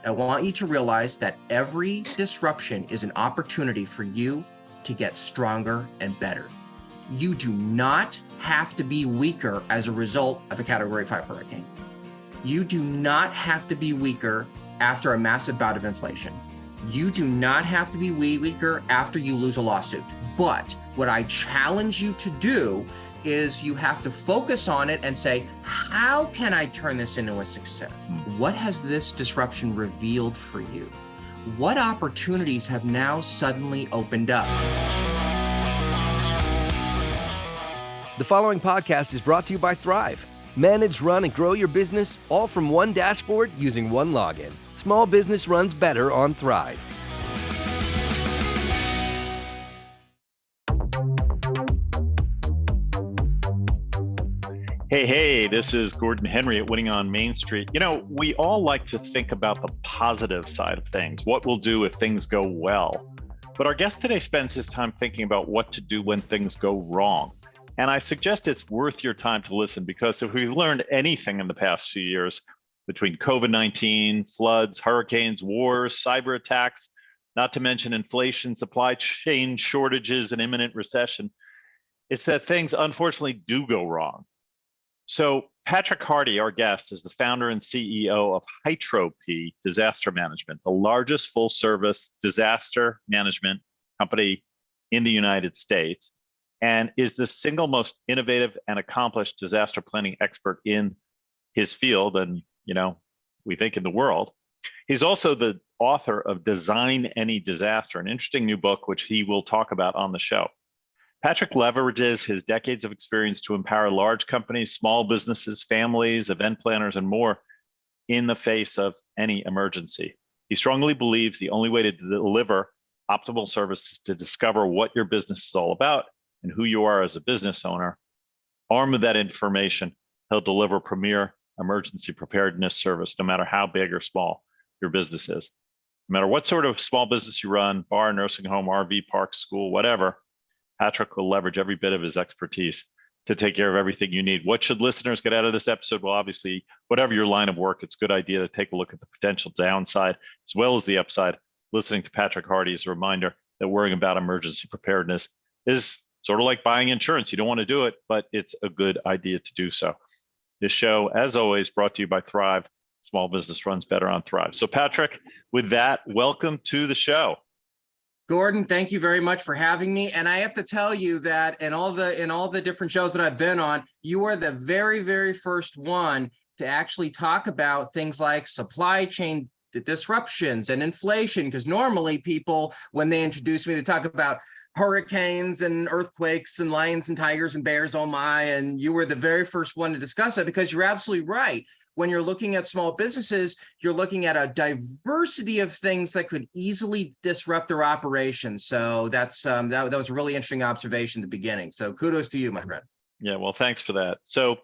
I want you to realize that every disruption is an opportunity for you to get stronger and better. You do not have to be weaker as a result of a Category 5 hurricane. You do not have to be weaker after a massive bout of inflation. You do not have to be weaker after you lose a lawsuit. But what I challenge you to do is you have to focus on it and say, how can I turn this into a success? What has this disruption revealed for you? What opportunities have now suddenly opened up? The following podcast is brought to you by Thryv. Manage, run, and grow your business all from one dashboard using one login. Small business runs better on Thryv. Hey, this is Gordon Henry at Winning on Main Street. You know, we all like to think about the positive side of things, what we'll do if things go well. But our guest today spends his time thinking about what to do when things go wrong. And I suggest it's worth your time to listen, because if we've learned anything in the past few years, between COVID-19, floods, hurricanes, wars, cyber attacks, not to mention inflation, supply chain shortages, and imminent recession, it's that things unfortunately do go wrong. So Patrick Hardy, our guest, is the founder and CEO of Hytropy Disaster Management, the largest full-service disaster management company in the United States, and is the single most innovative and accomplished disaster planning expert in his field, and we think in the world. He's also the author of Design Any Disaster, an interesting new book which he will talk about on the show. Patrick leverages his decades of experience to empower large companies, small businesses, families, event planners, and more in the face of any emergency. He strongly believes the only way to deliver optimal service is to discover what your business is all about and who you are as a business owner. Armed with that information, he'll deliver premier emergency preparedness service, no matter how big or small your business is. No matter what sort of small business you run, bar, nursing home, RV park, school, whatever, Patrick will leverage every bit of his expertise to take care of everything you need. What should listeners get out of this episode? Well, obviously, whatever your line of work, it's a good idea to take a look at the potential downside as well as the upside. Listening to Patrick Hardy is a reminder that worrying about emergency preparedness is sort of like buying insurance. You don't want to do it, but it's a good idea to do so. This show, as always, brought to you by Thryv. Small business runs better on Thryv. So Patrick, with that, welcome to the show. Gordon, thank you very much for having me. And I have to tell you that in all the different shows that I've been on, you are the very, very first one to actually talk about things like supply chain disruptions and inflation. Because normally people, when they introduce me, they talk about hurricanes and earthquakes and lions and tigers and bears, oh my, and you were the very first one to discuss it, because you're absolutely right. When you're looking at small businesses, you're looking at a diversity of things that could easily disrupt their operations. So that's that was a really interesting observation at the beginning. So kudos to you, my friend. Yeah, well, thanks for that. So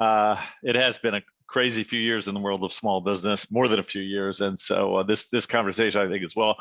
it has been a crazy few years in the world of small business, more than a few years. And so this conversation, I think, is well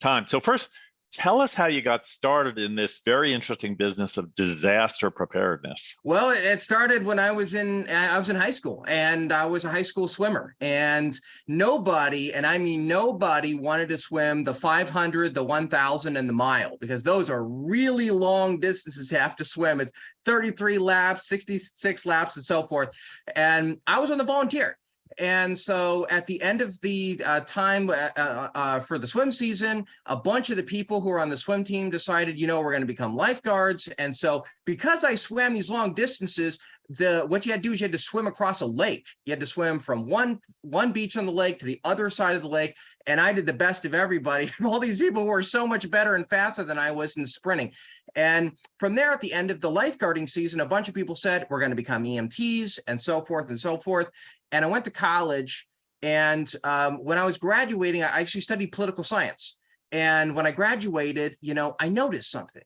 timed. So first, tell us how you got started in this very interesting business of disaster preparedness. Well, it started when I was in high school, and I was a high school swimmer, and nobody, and I mean nobody, wanted to swim the 500, the 1,000, and the mile, because those are really long distances to have to swim. It's 33 laps, 66 laps, and so forth. And I was on the volunteer. And so at the end of the time for the swim season, a bunch of the people who were on the swim team decided, we're going to become lifeguards. And so because I swam these long distances, what you had to do is you had to swim across a lake. You had to swim from one beach on the lake to the other side of the lake. And I did the best of everybody. All these people were so much better and faster than I was in sprinting. And from there, at the end of the lifeguarding season, a bunch of people said, we're going to become EMTs and so forth and so forth. And I went to college, and when I was graduating, I actually studied political science. And when I graduated, I noticed something.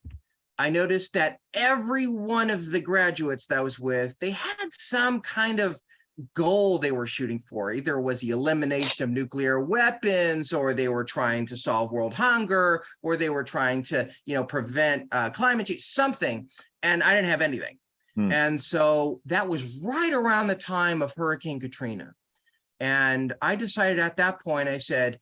I noticed that every one of the graduates that I was with, they had some kind of goal they were shooting for. Either it was the elimination of nuclear weapons, or they were trying to solve world hunger, or they were trying to, prevent climate change, something. And I didn't have anything. And so that was right around the time of Hurricane Katrina. And I decided at that point, I said,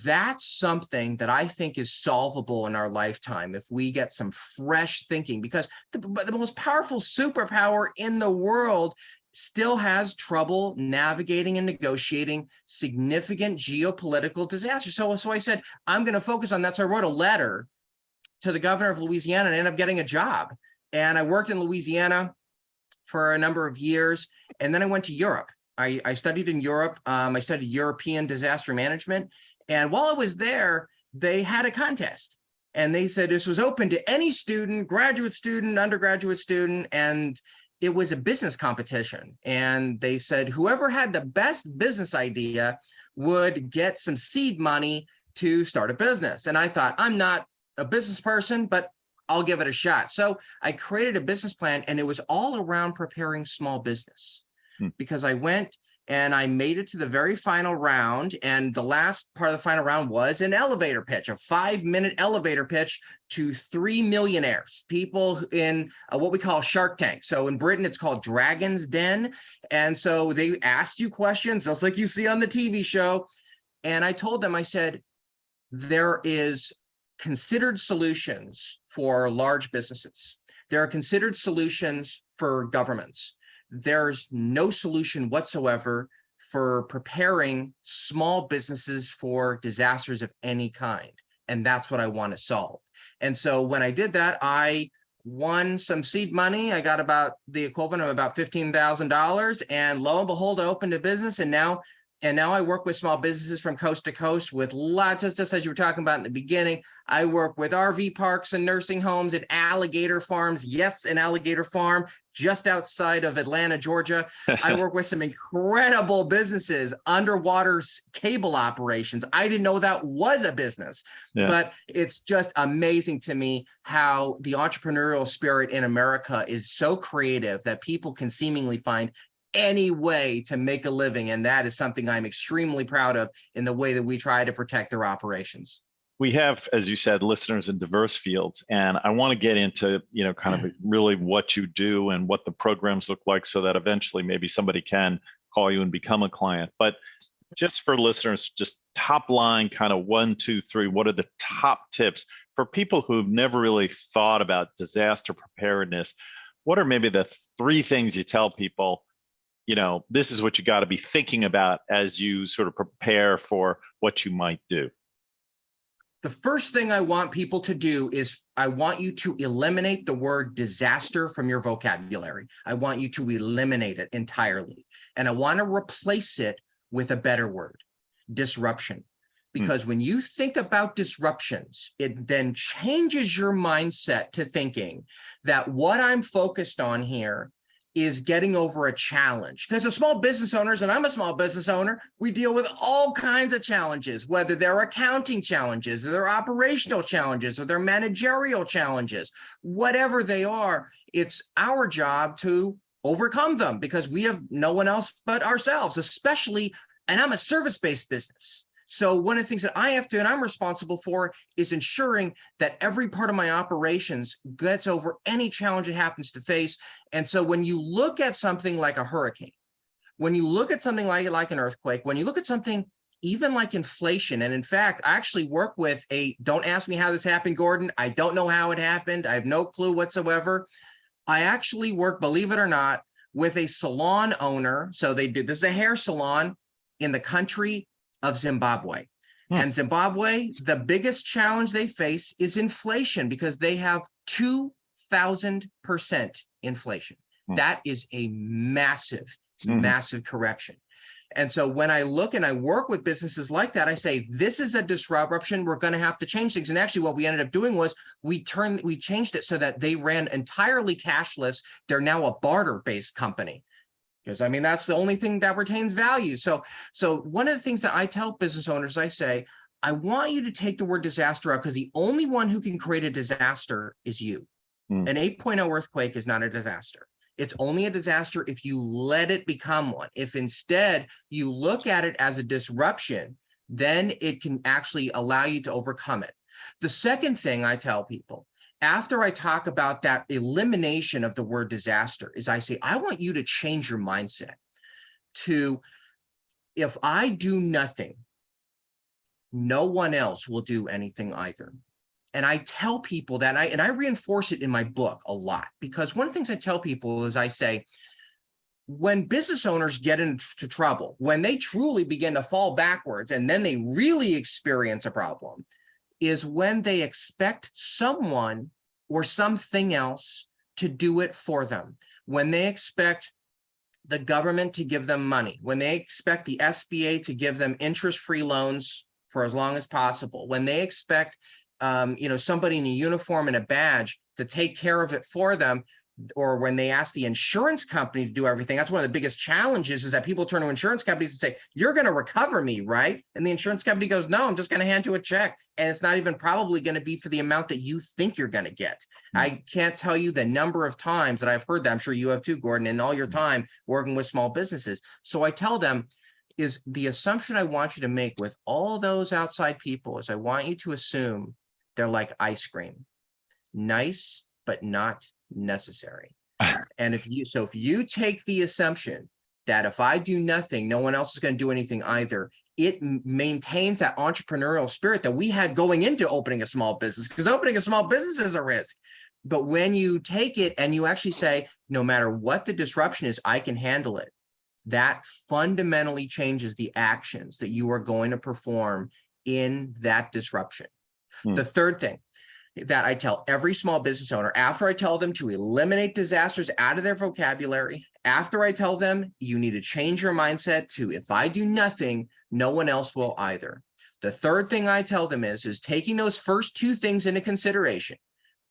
that's something that I think is solvable in our lifetime if we get some fresh thinking, because the most powerful superpower in the world still has trouble navigating and negotiating significant geopolitical disasters. So I said, I'm going to focus on that. So I wrote a letter to the governor of Louisiana and ended up getting a job. And I worked in Louisiana for a number of years. And then I went to Europe. I studied in Europe. I studied European disaster management. And while I was there, they had a contest. And they said this was open to any student, graduate student, undergraduate student. And it was a business competition. And they said whoever had the best business idea would get some seed money to start a business. And I thought, I'm not a business person, but I'll give it a shot. So I created a business plan, and it was all around preparing small business. Because I went and I made it to the very final round. And the last part of the final round was an elevator pitch, a 5-minute elevator pitch to 3 millionaires, people in what we call Shark Tank. So in Britain, it's called Dragon's Den. And so they asked you questions, just like you see on the TV show. And I told them, I said, there is considered solutions for large businesses. There are considered solutions for governments. There's no solution whatsoever for preparing small businesses for disasters of any kind. And that's what I want to solve. And so when I did that, I won some seed money. I got about the equivalent of about $15,000. And lo and behold, I opened a business. And now I work with small businesses from coast to coast with lots, just as you were talking about in the beginning. I work with RV parks and nursing homes and alligator farms. Yes, an alligator farm just outside of Atlanta, Georgia. I work with some incredible businesses, underwater cable operations. I didn't know that was a business, but it's just amazing to me how the entrepreneurial spirit in America is so creative that people can seemingly find any way to make a living. And that is something I'm extremely proud of in the way that we try to protect their operations. We have, as you said, listeners in diverse fields, and I want to get into, kind of really what you do and what the programs look like so that eventually maybe somebody can call you and become a client. But just for listeners, just top line, kind of 1, 2, 3, what are the top tips for people who've never really thought about disaster preparedness? What are maybe the 3 things you tell people, this is what you got to be thinking about as you sort of prepare for what you might do? The first thing I want people to do is I want you to eliminate the word disaster from your vocabulary. I want you to eliminate it entirely. And I want to replace it with a better word, disruption. Because when you think about disruptions, it then changes your mindset to thinking that what I'm focused on here is getting over a challenge. Because as small business owners, and I'm a small business owner, we deal with all kinds of challenges, whether they're accounting challenges, or they're operational challenges, or they're managerial challenges, whatever they are, it's our job to overcome them because we have no one else but ourselves, especially, and I'm a service-based business. So one of the things that I have to, and I'm responsible for, is ensuring that every part of my operations gets over any challenge it happens to face. And so when you look at something like a hurricane, when you look at something like an earthquake, when you look at something even like inflation, and in fact, I actually work with don't ask me how this happened, Gordon. I don't know how it happened. I have no clue whatsoever. I actually work, believe it or not, with a salon owner. So this is a hair salon in the country of Zimbabwe. And Zimbabwe, the biggest challenge they face is inflation because they have 2,000% inflation. That is a massive, massive correction. And so when I look and I work with businesses like that, I say, this is a disruption. We're going to have to change things. And actually what we ended up doing was we changed it so that they ran entirely cashless. They're now a barter-based company. Because that's the only thing that retains value. So one of the things that I tell business owners, I say, I want you to take the word disaster out because the only one who can create a disaster is you. An 8.0 earthquake is not a disaster. It's only a disaster if you let it become one. If instead you look at it as a disruption, then it can actually allow you to overcome it. The second thing I tell people, after I talk about that elimination of the word disaster, is I say, I want you to change your mindset to if I do nothing, no one else will do anything either. And I tell people that, and I reinforce it in my book a lot, because one of the things I tell people is I say, when business owners get into trouble, when they truly begin to fall backwards, and then they really experience a problem, is when they expect someone or something else to do it for them. When they expect the government to give them money, when they expect the SBA to give them interest-free loans for as long as possible, when they expect somebody in a uniform and a badge to take care of it for them, or when they ask the insurance company to do everything. That's one of the biggest challenges, is that people turn to insurance companies and say, you're going to recover me, right? And the insurance company goes, no, I'm just going to hand you a check. And it's not even probably going to be for the amount that you think you're going to get. I can't tell you the number of times that I've heard that. I'm sure you have too, Gordon, in all your time working with small businesses. So I tell them, is the assumption I want you to make with all those outside people is I want you to assume they're like ice cream, nice, but not necessary. And if you take the assumption that if I do nothing, no one else is going to do anything either, it maintains that entrepreneurial spirit that we had going into opening a small business, because opening a small business is a risk. But when you take it and you actually say, no matter what the disruption is, I can handle it, that fundamentally changes the actions that you are going to perform in that disruption. The third thing that I tell every small business owner, after I tell them to eliminate disasters out of their vocabulary, after I tell them you need to change your mindset to, if I do nothing, no one else will either. The third thing I tell them is taking those first two things into consideration,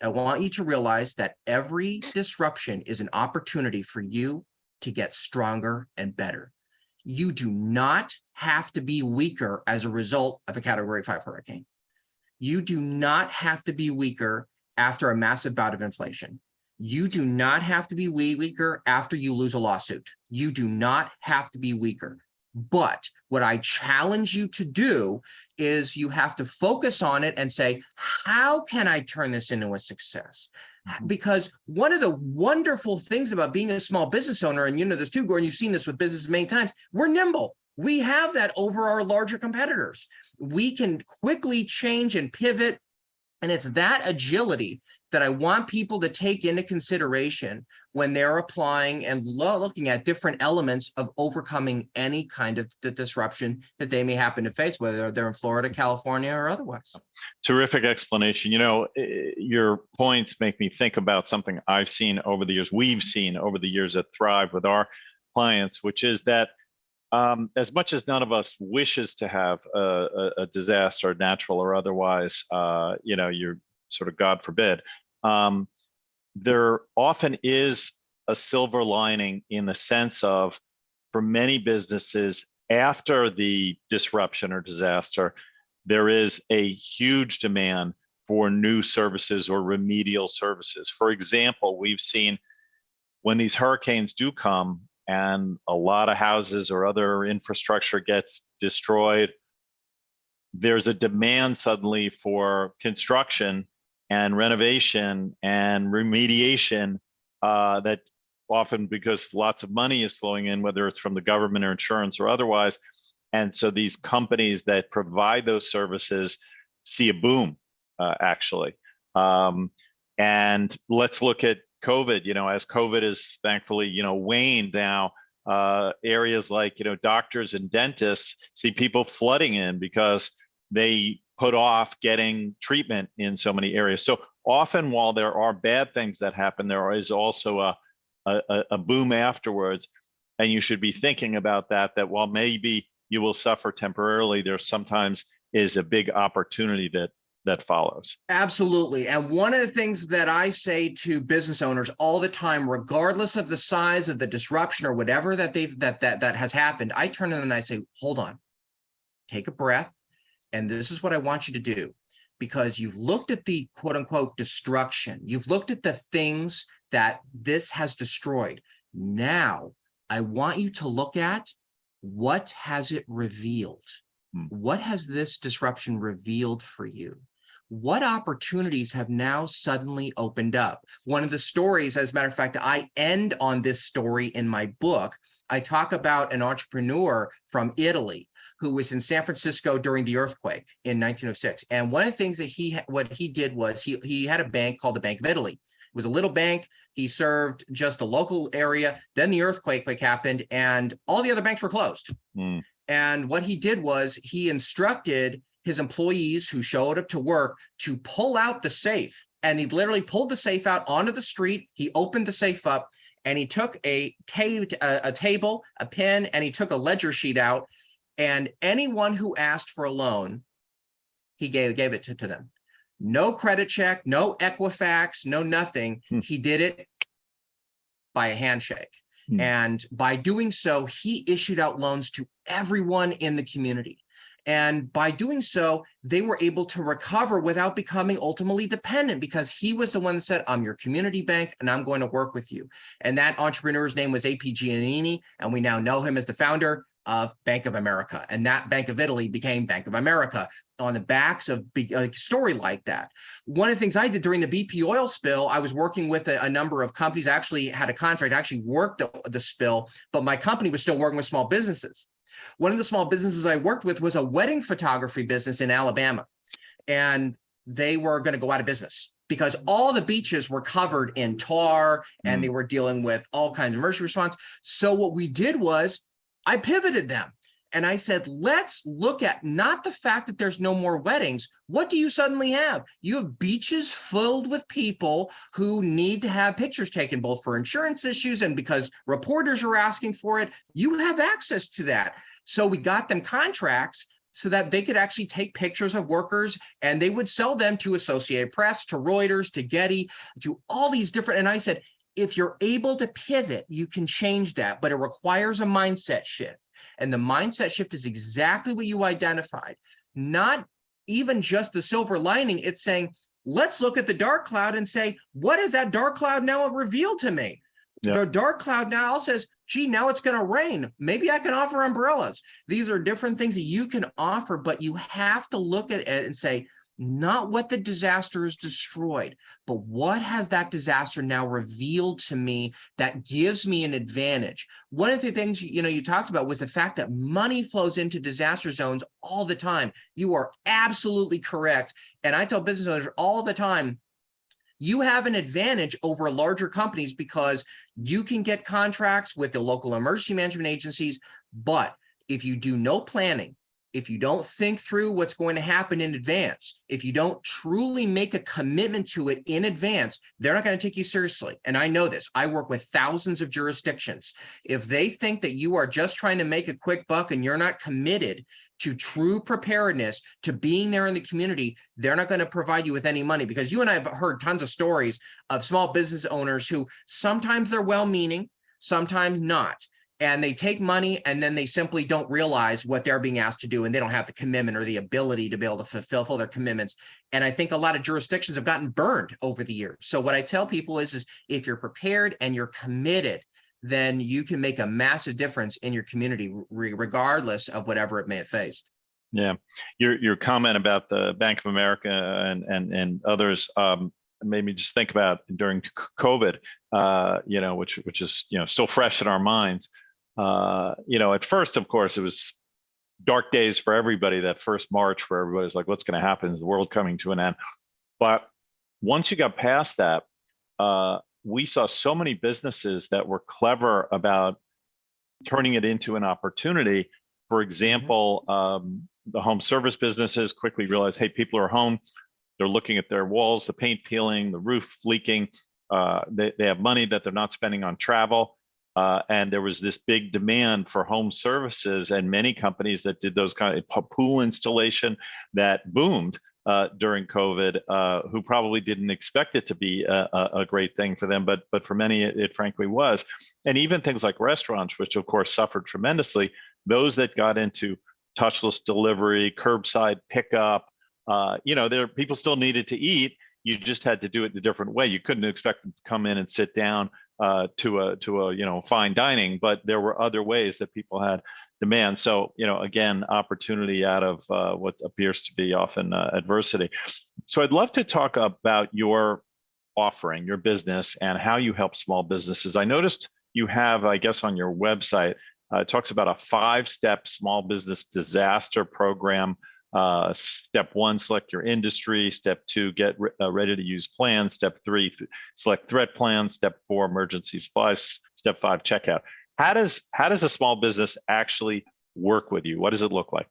I want you to realize that every disruption is an opportunity for you to get stronger and better. You do not have to be weaker as a result of a Category 5 hurricane. You do not have to be weaker after a massive bout of inflation. You do not have to be weaker after you lose a lawsuit. You do not have to be weaker. But what I challenge you to do is you have to focus on it and say, how can I turn this into a success? Because one of the wonderful things about being a small business owner, and you know this too, Gordon, you've seen this with business many times, we're nimble. We have that over our larger competitors. We can quickly change and pivot. And it's that agility that I want people to take into consideration when they're applying and looking at different elements of overcoming any kind of disruption that they may happen to face, whether they're in Florida, California, or otherwise. Terrific explanation. Your points make me think about something I've seen over the years, we've seen over the years at Thryv with our clients, which is that as much as none of us wishes to have a disaster, natural or otherwise, you're sort of God forbid, there often is a silver lining in the sense of, for many businesses, after the disruption or disaster, there is a huge demand for new services or remedial services. For example, we've seen when these hurricanes do come, and a lot of houses or other infrastructure gets destroyed, there's a demand suddenly for construction and renovation and remediation that often, because lots of money is flowing in, whether it's from the government or insurance or otherwise. And so these companies that provide those services see a boom, actually. And let's look at COVID, as COVID is thankfully, waned now, areas like, doctors and dentists see people flooding in because they put off getting treatment in so many areas. So often, while there are bad things that happen, there is also a boom afterwards. And you should be thinking about that while maybe you will suffer temporarily, there sometimes is a big opportunity that follows. Absolutely. And one of the things that I say to business owners all the time, regardless of the size of the disruption or whatever that has happened, I turn to them and I say, hold on, take a breath. And this is what I want you to do, because you've looked at the quote unquote destruction. You've looked at the things that this has destroyed. Now I want you to look at, what has it revealed? What has this disruption revealed for you? what opportunities have now suddenly opened up? One of the stories, as a matter of fact, I end on this story in my book. I talk about an entrepreneur from Italy who was in San Francisco during the earthquake in 1906. And one of the things that what he did was he had a bank called the Bank of Italy. It was a little bank. He served just a local area. Then the earthquake happened and all the other banks were closed. Mm. And what he did was he instructed his employees who showed up to work to pull out the safe. And he literally pulled the safe out onto the street. He opened the safe up and he took a table, a pen, and he took a ledger sheet out. And anyone who asked for a loan, he gave it to them. No credit check, no Equifax, no nothing. He did it by a handshake. And by doing so, he issued out loans to everyone in the community. And by doing so, they were able to recover without becoming ultimately dependent, because he was the one that said, I'm your community bank and I'm going to work with you. And that entrepreneur's name was A.P. Giannini, and we now know him as the founder of Bank of America. And that Bank of Italy became Bank of America on the backs of a story like that. One of the things I did during the BP oil spill, I was working with a number of companies. I actually had a contract, I actually worked the spill, but my company was still working with small businesses. One of the small businesses I worked with was a wedding photography business in Alabama. And they were going to go out of business because all the beaches were covered in tar and they were dealing with all kinds of emergency response. So what we did was I pivoted them and I said, let's look at not the fact that there's no more weddings. What do you suddenly have? You have beaches filled with people who need to have pictures taken, both for insurance issues and because reporters are asking for it. You have access to that. So we got them contracts so that they could actually take pictures of workers and they would sell them to Associated Press, to Reuters, to Getty, to all these different. And I said, if you're able to pivot, you can change that, but it requires a mindset shift. And the mindset shift is exactly what you identified, not even just the silver lining. It's saying, let's look at the dark cloud and say, what is that dark cloud now revealed to me? Yeah. The dark cloud now says, gee, now it's going to rain. Maybe I can offer umbrellas. These are different things that you can offer, but you have to look at it and say, not what the disaster has destroyed, but what has that disaster now revealed to me that gives me an advantage. One of the things you talked about was the fact that money flows into disaster zones all the time. You are absolutely correct. And I tell business owners all the time, you have an advantage over larger companies because you can get contracts with the local emergency management agencies. But if you do no planning, if you don't think through what's going to happen in advance, if you don't truly make a commitment to it in advance, they're not going to take you seriously. And I know this. I work with thousands of jurisdictions. If they think that you are just trying to make a quick buck and you're not committed to true preparedness, to being there in the community, they're not going to provide you with any money, because you and I have heard tons of stories of small business owners who sometimes they're well-meaning, sometimes not. And they take money and then they simply don't realize what they're being asked to do. And they don't have the commitment or the ability to be able to fulfill their commitments. And I think a lot of jurisdictions have gotten burned over the years. So what I tell people is if you're prepared and you're committed, then you can make a massive difference in your community, regardless of whatever it may have faced. Yeah, your comment about the Bank of America and others made me just think about during COVID, which is still fresh in our minds. At first, of course, it was dark days for everybody. That first March, where everybody's like, "What's going to happen? Is the world coming to an end?" But once you got past that, we saw so many businesses that were clever about turning it into an opportunity. For example, the home service businesses quickly realized, hey, people are home. They're looking at their walls, the paint peeling, the roof leaking. They have money that they're not spending on travel. And there was this big demand for home services, and many companies that did those kind of pool installation that boomed during COVID, who probably didn't expect it to be a great thing for them, but for many it frankly was. And even things like restaurants, which of course suffered tremendously, those that got into touchless delivery, curbside pickup, people still needed to eat. You just had to do it in a different way. You couldn't expect them to come in and sit down to a fine dining, but there were other ways that people had demand. So again, opportunity out of what appears to be often adversity. So I'd love to talk about your offering, your business, and how you help small businesses. I noticed you have, I guess, on your website, it talks about a 5-step small business disaster program. Step 1, select your industry. Step 2, get ready to use plans. Step 3, select threat plans. Step 4, emergency supplies. Step 5, checkout. How does a small business actually work with you? What does it look like?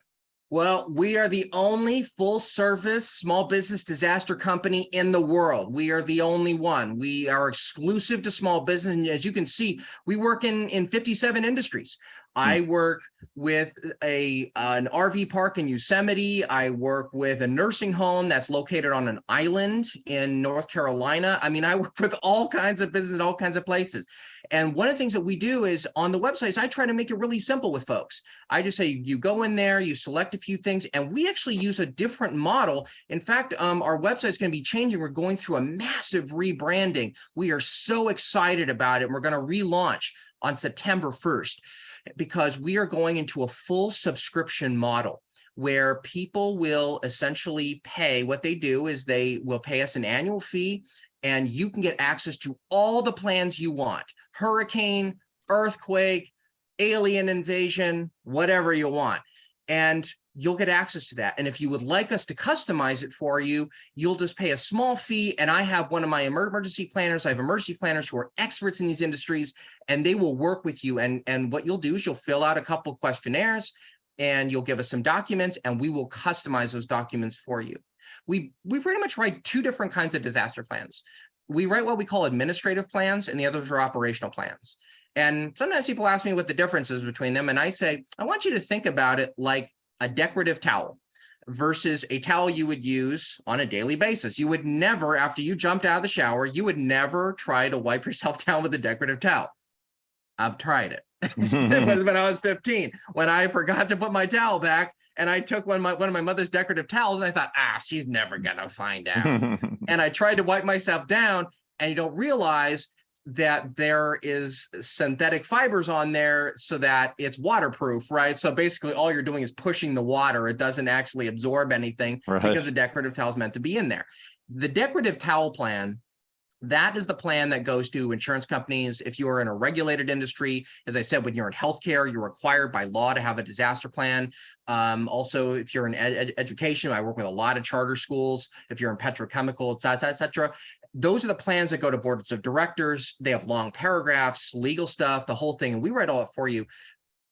Well, we are the only full service small business disaster company in the world. We are the only one. We are exclusive to small business. And as you can see, we work in 57 industries. I work with an RV park in Yosemite. I work with a nursing home that's located on an island in North Carolina. I mean, I work with all kinds of business in all kinds of places. And one of the things that we do is on the websites, I try to make it really simple with folks. I just say, you go in there, you select a few things, and we actually use a different model. In fact, our website's going to be changing. We're going through a massive rebranding. We are so excited about it. We're going to relaunch on September 1st because we are going into a full subscription model where people will essentially pay. What they do is they will pay us an annual fee, and you can get access to all the plans you want: hurricane, earthquake, alien invasion, whatever you want. And you'll get access to that. And if you would like us to customize it for you, you'll just pay a small fee. And I have one of my emergency planners. I have emergency planners who are experts in these industries, and they will work with you. And what you'll do is you'll fill out a couple of questionnaires, and you'll give us some documents, and we will customize those documents for you. We pretty much write 2 different kinds of disaster plans. We write what we call administrative plans, and the others are operational plans. And sometimes people ask me what the difference is between them. And I say, I want you to think about it like a decorative towel versus a towel you would use on a daily basis. You would never, after you jumped out of the shower, you would never try to wipe yourself down with a decorative towel. I've tried it. It was when I was 15, when I forgot to put my towel back, and I took one of my mother's decorative towels, and I thought, she's never gonna find out. And I tried to wipe myself down, and you don't realize that there is synthetic fibers on there so that it's waterproof, right? So basically all you're doing is pushing the water. It doesn't actually absorb anything because the decorative towel is meant to be in there. The decorative towel plan, that is the plan that goes to insurance companies. If you are in a regulated industry, as I said, when you're in healthcare, you're required by law to have a disaster plan. Also, if you're in education, I work with a lot of charter schools. If you're in petrochemical, et cetera, those are the plans that go to boards of directors. They have long paragraphs, legal stuff, the whole thing, and we write all it for you.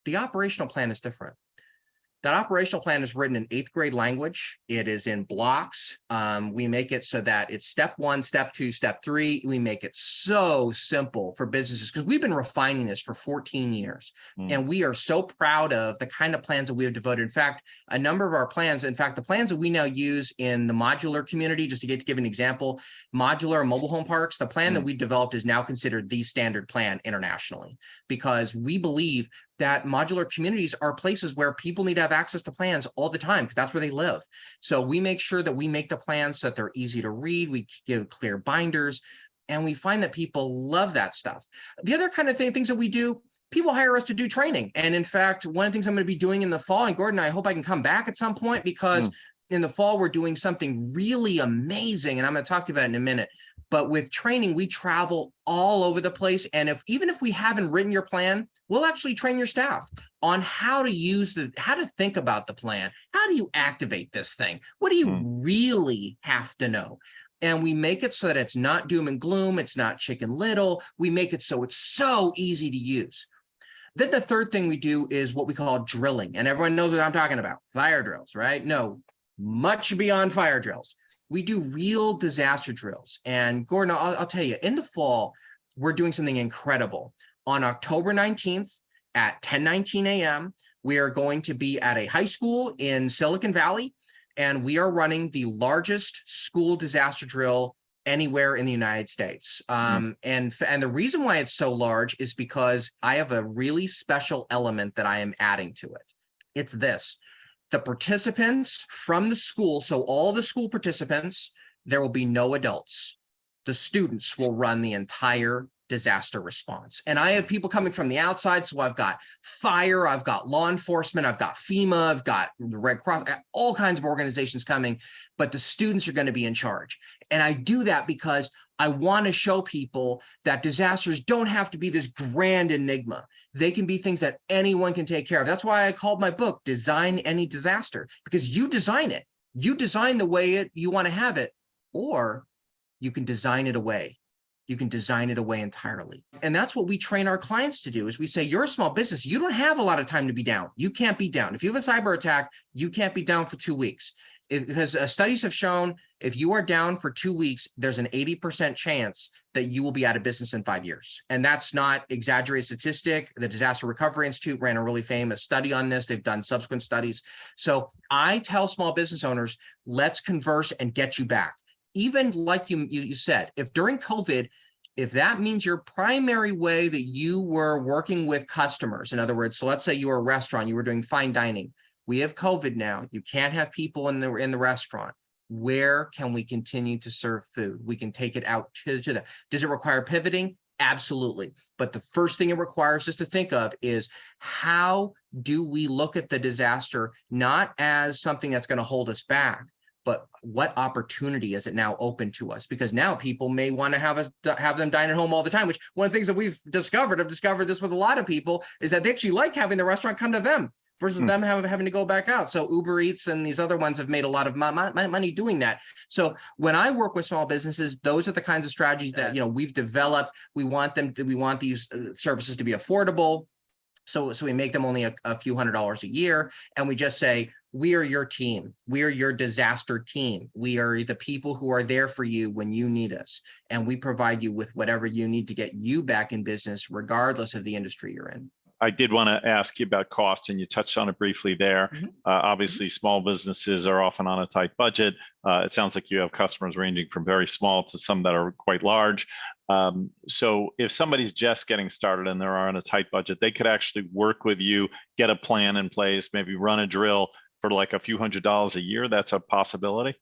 The operational plan is different. That operational plan is written in 8th grade language. It is in blocks. We make it so that it's step 1, step 2, step 3. We make it so simple for businesses because we've been refining this for 14 years. And we are so proud of the kind of plans that we have devoted. In fact, a number of our plans, in fact, the plans that we now use in the modular community, just to give an example, modular and mobile home parks, the plan that we developed is now considered the standard plan internationally because we believe that modular communities are places where people need to have access to plans all the time because that's where they live. So we make sure that we make the plans so that they're easy to read. We give clear binders, and we find that people love that stuff. The other kind of things that we do, people hire us to do training. And in fact, one of the things I'm going to be doing in the fall, and Gordon, I hope I can come back at some point because in the fall, we're doing something really amazing. And I'm going to talk to you about it in a minute. But with training, we travel all over the place. And even if we haven't written your plan, we'll actually train your staff on how to think about the plan. How do you activate this thing? What do you really have to know? And we make it so that it's not doom and gloom. It's not Chicken Little. We make it so it's so easy to use. Then the third thing we do is what we call drilling. And everyone knows what I'm talking about. Fire drills, right? No, much beyond fire drills. We do real disaster drills. And Gordon, I'll tell you, in the fall, we're doing something incredible. On October 19th at 10:19 a.m., we are going to be at a high school in Silicon Valley, and we are running the largest school disaster drill anywhere in the United States. And the reason why it's so large is because I have a really special element that I am adding to it. It's this. The participants from the school, so all the school participants, there will be no adults. The students will run the entire disaster response. And I have people coming from the outside. So I've got fire, I've got law enforcement, I've got FEMA, I've got the Red Cross, all kinds of organizations coming, but the students are going to be in charge. And I do that because I want to show people that disasters don't have to be this grand enigma. They can be things that anyone can take care of. That's why I called my book Design Any Disaster, because you design it. You design the way you want to have it, or you can design it away. You can design it away entirely. And that's what we train our clients to do is we say, you're a small business. You don't have a lot of time to be down. You can't be down. If you have a cyber attack, you can't be down for 2 weeks. Because studies have shown if you are down for 2 weeks, there's an 80% chance that you will be out of business in 5 years. And that's not exaggerated statistic. The Disaster Recovery Institute ran a really famous study on this. They've done subsequent studies. So I tell small business owners, let's converse and get you back. Even like you said, if during COVID, if that means your primary way that you were working with customers, in other words, so let's say you were a restaurant, you were doing fine dining. We have COVID now. You can't have people in the restaurant. Where can we continue to serve food? We can take it out to them. Does it require pivoting? Absolutely. But the first thing it requires us to think of is how do we look at the disaster, not as something that's going to hold us back, but what opportunity is it now open to us? Because now people may want to have them dine at home all the time, which one of the things that I've discovered this with a lot of people, is that they actually like having the restaurant come to them versus them having to go back out. So Uber Eats and these other ones have made a lot of money doing that. So when I work with small businesses, those are the kinds of strategies that we've developed. We want these services to be affordable. So we make them only a few $100s a year, and we just say, we are your team. We are your disaster team. We are the people who are there for you when you need us. And we provide you with whatever you need to get you back in business, regardless of the industry you're in. I did want to ask you about cost, and you touched on it briefly there. Obviously, small businesses are often on a tight budget. It sounds like you have customers ranging from very small to some that are quite large. So if somebody's just getting started and they're on a tight budget, they could actually work with you, get a plan in place, maybe run a drill for like a few $100s a year. That's a possibility.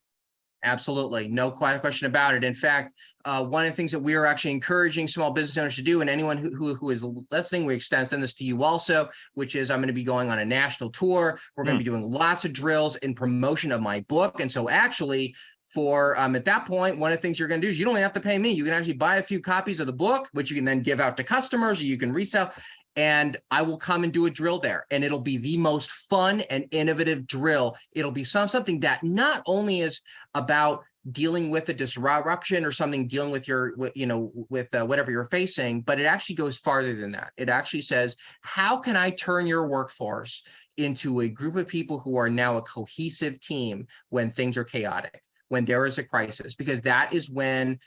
Absolutely. No question about it. In fact, one of the things that we are actually encouraging small business owners to do, and anyone who is listening, we extend this to you also, which is I'm going to be going on a national tour. We're going to be doing lots of drills in promotion of my book. And so actually, for at that point, one of the things you're going to do is you don't have to pay me. You can actually buy a few copies of the book, which you can then give out to customers, or you can resell. And I will come and do a drill there, and it'll be the most fun and innovative drill. It'll be something that not only is about dealing with a disruption or something, dealing with whatever you're facing, but it actually goes farther than that. It actually says, how can I turn your workforce into a group of people who are now a cohesive team when things are chaotic, when there is a crisis? Because that is when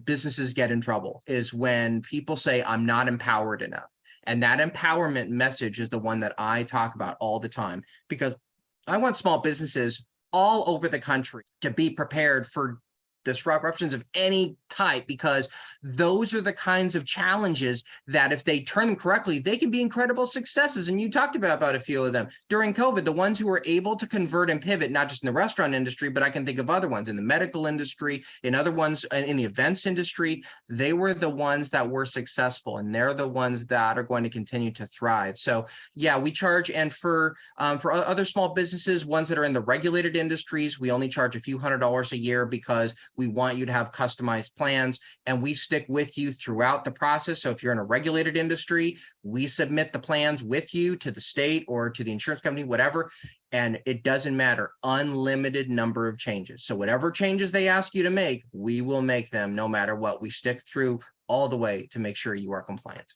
businesses get in trouble, is when people say, I'm not empowered enough. And that empowerment message is the one that I talk about all the time, because I want small businesses all over the country to be prepared for disruptions of any type, because those are the kinds of challenges that if they turn them correctly, they can be incredible successes. And you talked about a few of them during COVID, the ones who were able to convert and pivot, not just in the restaurant industry, but I can think of other ones in the medical industry, in other ones in the events industry. They were the ones that were successful, and they're the ones that are going to continue to thrive. So yeah, we charge. And for other small businesses, ones that are in the regulated industries, we only charge a few $100s a year, because we want you to have customized plans, and we stick with you throughout the process. So if you're in a regulated industry, we submit the plans with you to the state or to the insurance company, whatever, and it doesn't matter, unlimited number of changes. So whatever changes they ask you to make, we will make them no matter what. We stick through all the way to make sure you are compliant.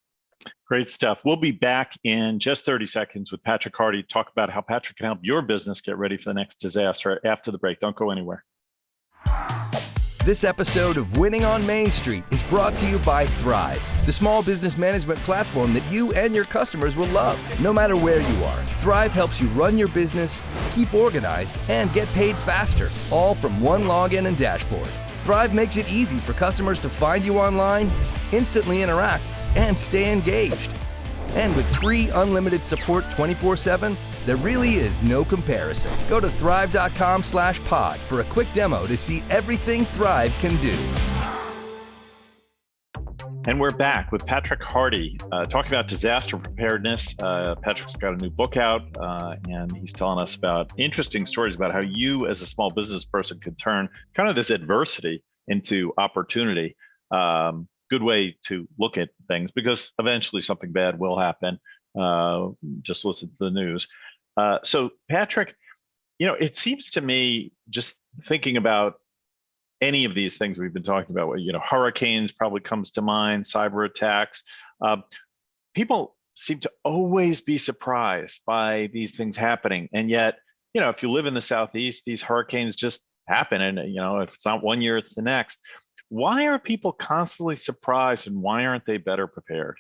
Great stuff. We'll be back in just 30 seconds with Patrick Hardy to talk about how Patrick can help your business get ready for the next disaster after the break. Don't go anywhere. This episode of Winning on Main Street is brought to you by Thryv, the small business management platform that you and your customers will love. No matter where you are, Thryv helps you run your business, keep organized, and get paid faster, all from one login and dashboard. Thryv makes it easy for customers to find you online, instantly interact, and stay engaged. And with free unlimited support 24/7, there really is no comparison. Go to thryv.com/pod for a quick demo to see everything Thryv can do. And we're back with Patrick Hardy, talking about disaster preparedness. Patrick's got a new book out, and he's telling us about interesting stories about how you as a small business person can turn kind of this adversity into opportunity. Good way to look at things, because eventually something bad will happen. Just listen to the news. So Patrick, it seems to me, just thinking about any of these things we've been talking about, hurricanes probably comes to mind, cyber attacks. People seem to always be surprised by these things happening. And yet, if you live in the Southeast, these hurricanes just happen. And, if it's not one year, it's the next. Why are people constantly surprised, and why aren't they better prepared?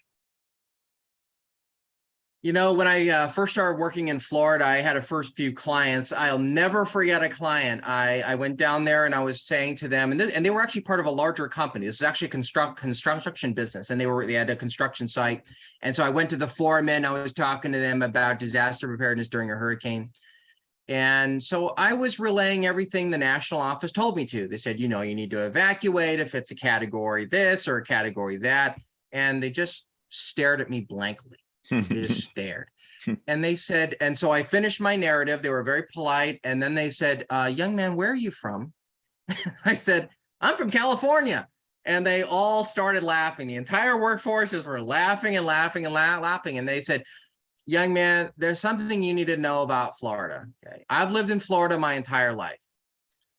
When I first started working in Florida, I had a first few clients. I'll never forget a client. I went down there and I was saying to them, and they were actually part of a larger company. This is actually a construction business, and they had a construction site. And so I went to the foreman. I was talking to them about disaster preparedness during a hurricane. And so I was relaying everything the national office told me to. They said, you need to evacuate if it's a category this or a category that. And they just stared at me blankly. They just stared. And they said, and so I finished my narrative. They were very polite. And then they said, young man, where are you from? I said, I'm from California. And they all started laughing. The entire workforces were laughing and laughing and laughing. And they said, young man, there's something you need to know about Florida. Okay? I've lived in Florida my entire life.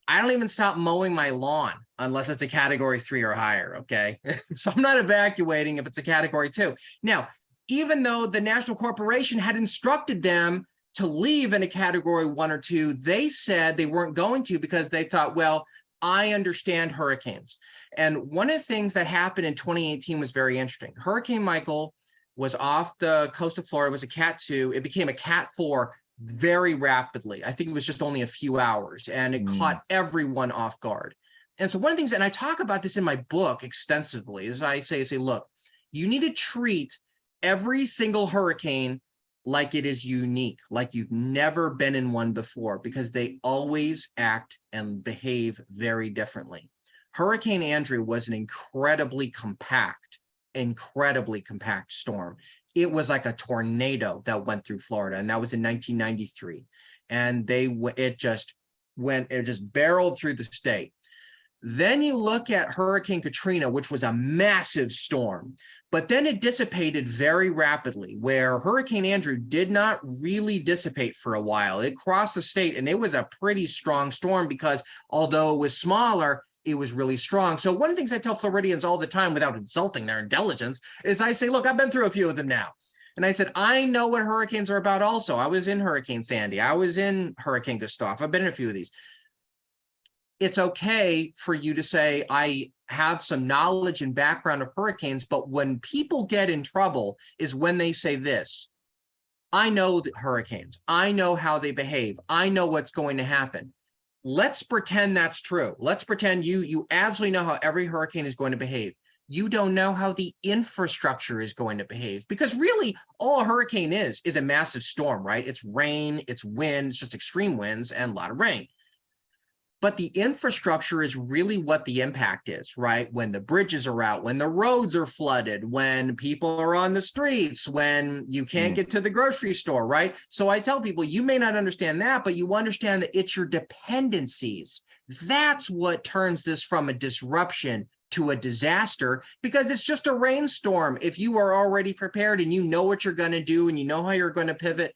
I don't even stop mowing my lawn unless it's a category 3 or higher. Okay. So I'm not evacuating if it's a category 2. Now, even though the national corporation had instructed them to leave in a category 1 or 2, they said they weren't going to, because they thought, well, I understand hurricanes. And one of the things that happened in 2018 was very interesting. Hurricane Michael was off the coast of Florida, was a Cat 2. It became a Cat 4 very rapidly. I think it was just only a few hours, and it caught everyone off guard. And so one of the things, and I talk about this in my book extensively, is I say, look, you need to treat every single hurricane like it is unique, like you've never been in one before, because they always act and behave very differently. Hurricane Andrew was an incredibly compact storm. It was like a tornado that went through Florida, and that was in 1993. And it just barreled through the state. Then you look at Hurricane Katrina, which was a massive storm, but then it dissipated very rapidly, where Hurricane Andrew did not really dissipate for a while. It crossed the state, and it was a pretty strong storm, because although it was smaller, it was really strong. So one of the things I tell Floridians all the time, without insulting their intelligence, is I say, look, I've been through a few of them now. And I said, I know what hurricanes are about also. I was in Hurricane Sandy. I was in Hurricane Gustav. I've been in a few of these. It's okay for you to say, I have some knowledge and background of hurricanes, but when people get in trouble is when they say this: I know the hurricanes. I know how they behave. I know what's going to happen. Let's pretend that's true. Let's pretend you absolutely know how every hurricane is going to behave. You don't know how the infrastructure is going to behave, because really all a hurricane is a massive storm, right? It's rain, it's wind, it's just extreme winds and a lot of rain. But the infrastructure is really what the impact is, right? When the bridges are out, when the roads are flooded, when people are on the streets, when you can't get to the grocery store, right? So I tell people, you may not understand that, but you understand that it's your dependencies. That's what turns this from a disruption to a disaster, because it's just a rainstorm. If you are already prepared and you know what you're going to do and you know how you're going to pivot,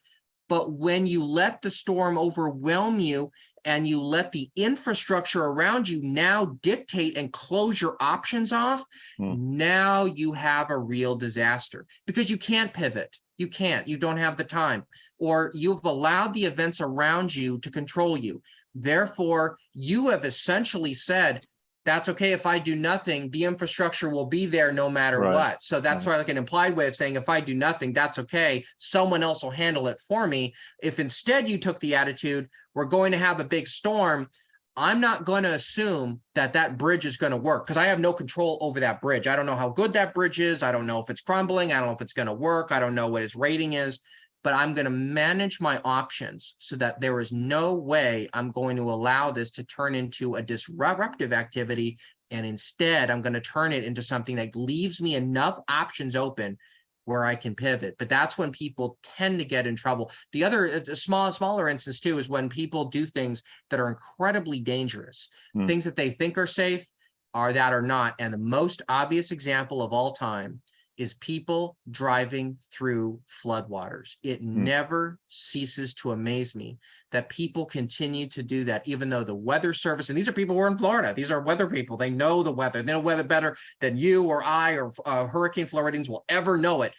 but when you let the storm overwhelm you and you let the infrastructure around you now dictate and close your options off, now you have a real disaster, because you can't pivot. You don't have the time, or you've allowed the events around you to control you. Therefore, you have essentially said, that's okay if I do nothing, the infrastructure will be there no matter what. So that's sort of like an implied way of saying, if I do nothing, that's okay. Someone else will handle it for me. If instead you took the attitude, we're going to have a big storm, I'm not going to assume that that bridge is going to work, because I have no control over that bridge. I don't know how good that bridge is. I don't know if it's crumbling. I don't know if it's going to work. I don't know what its rating is. But I'm going to manage my options so that there is no way I'm going to allow this to turn into a disruptive activity And instead, I'm going to turn it into something that leaves me enough options open where I can pivot. But that's when people tend to get in trouble. The other smaller instance too is when people do things that are incredibly dangerous, things that they think are safe are not. And the most obvious example of all time is people driving through floodwaters. It never ceases to amaze me that people continue to do that, even though the weather service, and these are people who are in Florida, these are weather people, they know the weather, they know weather better than you or I or Hurricane Floridians will ever know it.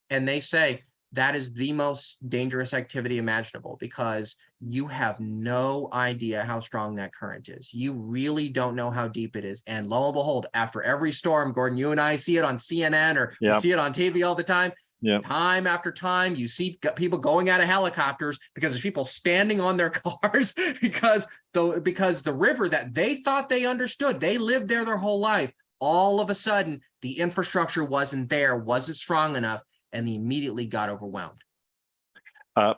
And they say that is the most dangerous activity imaginable because you have no idea how strong that current is. You really don't know how deep it is. And lo and behold, after every storm, Gordon, you and I see it on CNN or we see it on TV all the time. Time after time, you see people going out of helicopters because there's people standing on their cars because the river that they thought they understood, they lived there their whole life. All of a sudden, the infrastructure wasn't there, wasn't strong enough, and they immediately got overwhelmed.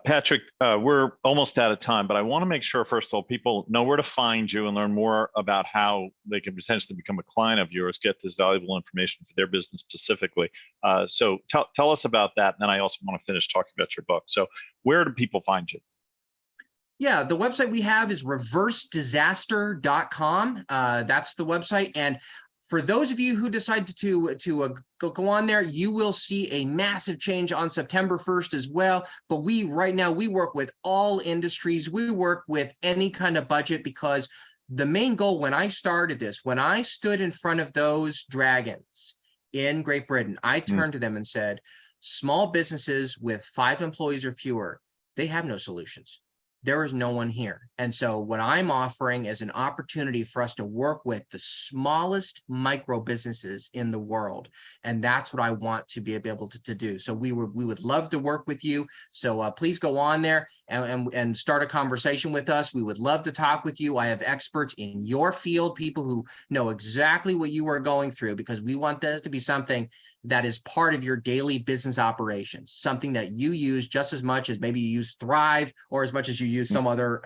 Patrick, we're almost out of time, but I want to make sure, first of all, people know where to find you and learn more about how they can potentially become a client of yours, get this valuable information for their business specifically. So tell us about that. And then I also want to finish talking about your book. So where do people find you? Yeah, the website we have is reversedisaster.com. That's the website. And for those of you who decide to go on there, you will see a massive change on September 1st as well. But right now, we work with all industries. We work with any kind of budget because the main goal when I started this, when I stood in front of those dragons in Great Britain, I turned to them and said, small businesses with 5 employees or fewer, they have no solutions. There is no one here. And so what I'm offering is an opportunity for us to work with the smallest micro businesses in the world. And that's what I want to be able to do. So we would love to work with you. So please go on there and start a conversation with us. We would love to talk with you. I have experts in your field, people who know exactly what you are going through, because we want this to be something that is part of your daily business operations, something that you use just as much as maybe you use Thryv or as much as you use some other,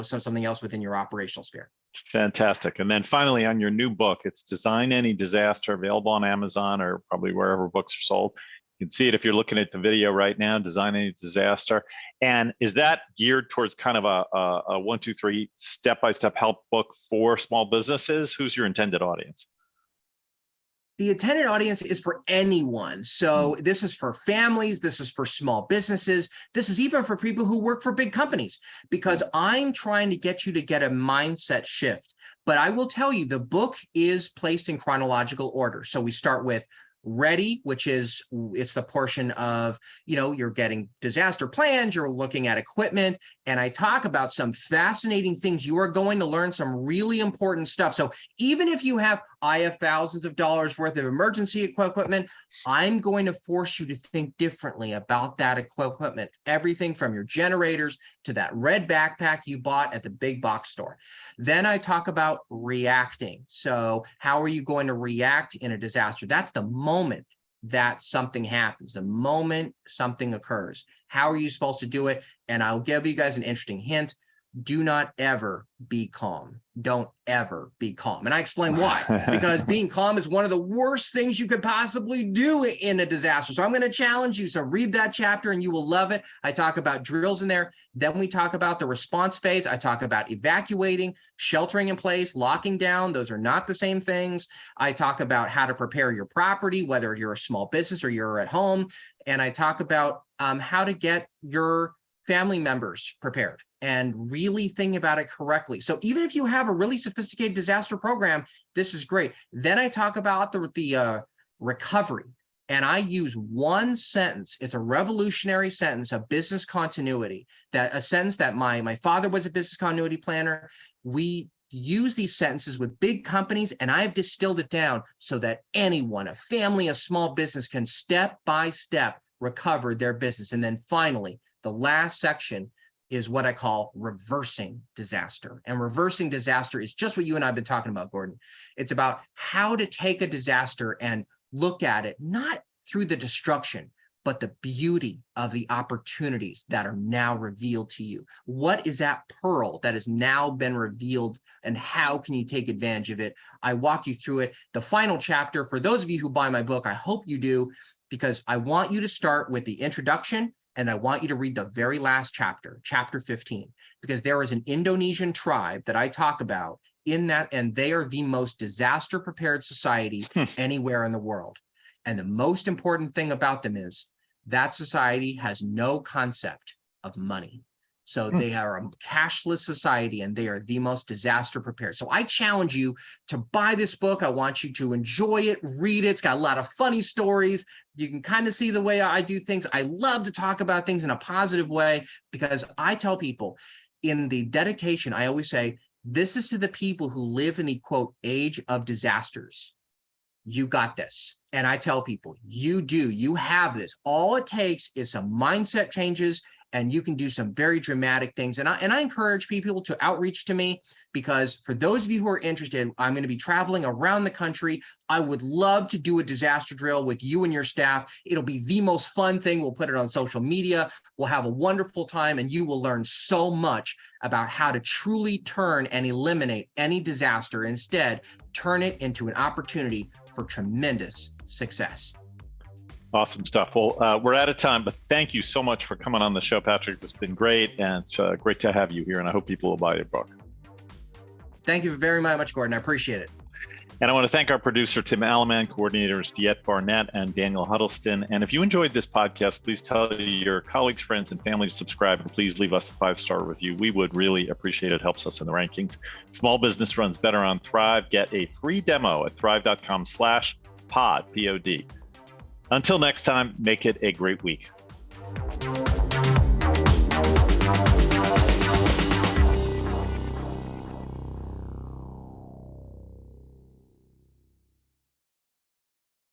something else within your operational sphere. Fantastic. And then finally, on your new book, it's Design Any Disaster, available on Amazon or probably wherever books are sold. You can see it if you're looking at the video right now, Design Any Disaster. And is that geared towards kind of a 1, 2, 3 step-by-step help book for small businesses? Who's your intended audience? The intended audience is for anyone. So this is for families. This is for small businesses. This is even for people who work for big companies, because I'm trying to get you to get a mindset shift. But I will tell you, the book is placed in chronological order. So we start with Ready, which is, it's the portion of, you're getting disaster plans, you're looking at equipment, and I talk about some fascinating things. You are going to learn some really important stuff. So even if I have thousands of dollars worth of emergency equipment, I'm going to force you to think differently about that equipment. Everything from your generators to that red backpack you bought at the big box store. Then I talk about reacting. So how are you going to react in a disaster? That's the moment that something happens, the moment something occurs. How are you supposed to do it? And I'll give you guys an interesting hint. Do not ever be calm. Don't ever be calm. And I explain why. Because being calm is one of the worst things you could possibly do in a disaster. So I'm going to challenge you. So read that chapter and you will love it. I talk about drills in there. Then we talk about the response phase. I talk about evacuating, sheltering in place, locking down. Those are not the same things. I talk about how to prepare your property, whether you're a small business or you're at home. And I talk about how to get your family members prepared and really think about it correctly. So even if you have a really sophisticated disaster program, this is great. Then I talk about the recovery, and I use one sentence. It's a revolutionary sentence of business continuity, a sentence that my father was a business continuity planner. We use these sentences with big companies, and I've distilled it down so that anyone, a family, a small business, can step by step recover their business. And then finally, the last section is what I call reversing disaster. And reversing disaster is just what you and I have been talking about, Gordon. It's about how to take a disaster and look at it, not through the destruction, but the beauty of the opportunities that are now revealed to you. What is that pearl that has now been revealed, and how can you take advantage of it? I walk you through it. The final chapter, for those of you who buy my book, I hope you do, because I want you to start with the introduction, and I want you to read the very last chapter, chapter 15, because there is an Indonesian tribe that I talk about in that, and they are the most disaster prepared society anywhere in the world. And the most important thing about them is that society has no concept of money. So they are a cashless society, and they are the most disaster prepared. So I challenge you to buy this book. I want you to enjoy it, read it. It's got a lot of funny stories. You can kind of see the way I do things. I love to talk about things in a positive way, because I tell people in the dedication, I always say, this is to the people who live in the, quote, age of disasters. You got this. And I tell people, you do, you have this. All it takes is some mindset changes, and you can do some very dramatic things. And I encourage people to outreach to me, because for those of you who are interested, I'm going to be traveling around the country. I would love to do a disaster drill with you and your staff. It'll be the most fun thing. We'll put it on social media. We'll have a wonderful time, and you will learn so much about how to truly turn and eliminate any disaster. Instead, turn it into an opportunity for tremendous success. Awesome stuff. Well, we're out of time, but thank you so much for coming on the show, Patrick. It's been great, and it's great to have you here, and I hope people will buy your book. Thank you very much, Gordon. I appreciate it. And I want to thank our producer, Tim Alleman, coordinators Diet Barnett and Daniel Huddleston. And if you enjoyed this podcast, please tell your colleagues, friends, and family to subscribe, and please leave us a 5-star review. We would really appreciate it. It helps us in the rankings. Small business runs better on Thryv. Get a free demo at thryv.com/pod, P-O-D. Until next time, make it a great week.